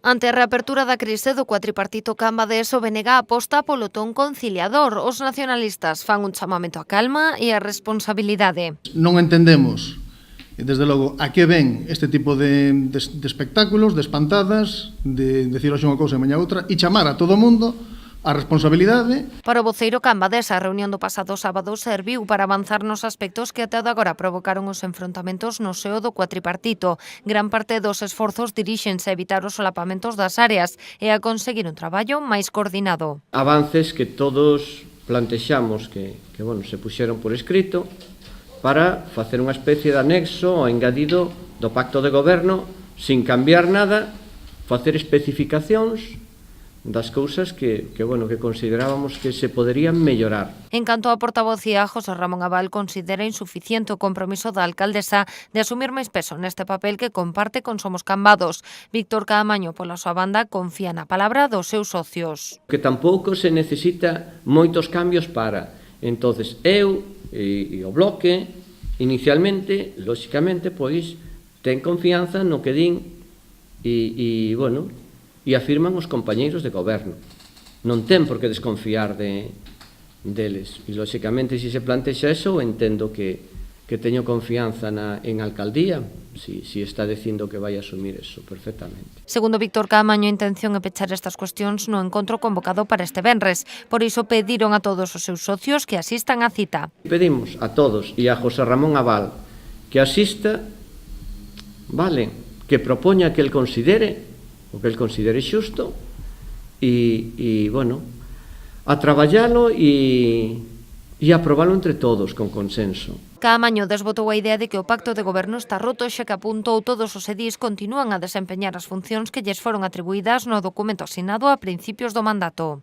Ante a reapertura da crise do cuatripartito Cambades, o BNG aposta polo ton conciliador. Os nacionalistas fan un chamamento á calma e á responsabilidade. Non entendemos, desde logo, a que ven este tipo de espectáculos, de espantadas, de decir hoxe unha cousa e mañá outra, e chamar a todo o mundo a responsabilidade. Para o voceiro Cambades, a reunión do pasado sábado serviu para avanzar nos aspectos que até agora provocaron os enfrontamentos no seo do cuatripartito. Gran parte dos esforzos diríxense a evitar os solapamentos das áreas e a conseguir un traballo máis coordinado. Avances que todos plantexamos que se puxeron por escrito para facer unha especie de anexo ou engadido do pacto de goberno sin cambiar nada, facer especificacións das cousas que considerábamos que se poderían mellorar. En canto á portavocía, José Ramón Abal considera insuficiente o compromiso da alcaldesa de asumir máis peso neste papel que comparte con Somos Cambados. Víctor Caamaño, pola súa banda, confía na palabra dos seus socios. Que tampouco se necesita moitos cambios para. Entonces, eu e o Bloque, inicialmente, lóxicamente, pois, ten confianza no que din e afirman os compañeiros de goberno. Non ten por que desconfiar deles. E, lóxicamente, se se plantexa eso, entendo que teño confianza en alcaldía, si está dicindo que vai asumir eso perfectamente. Segundo Víctor Caamaño, a intención é pechar estas cuestións no encontro convocado para este venres. Por iso pediron a todos os seus socios que asistan á cita. Pedimos a todos e a José Ramón Abal que asista, que propoña que el considere o que el considere xusto e a traballalo e aprobalo entre todos con consenso. Caamaño desbotou a idea de que o pacto de goberno está roto xa que apuntou todos os edís continúan a desempeñar as funcións que lles foron atribuídas no documento asinado a principios do mandato.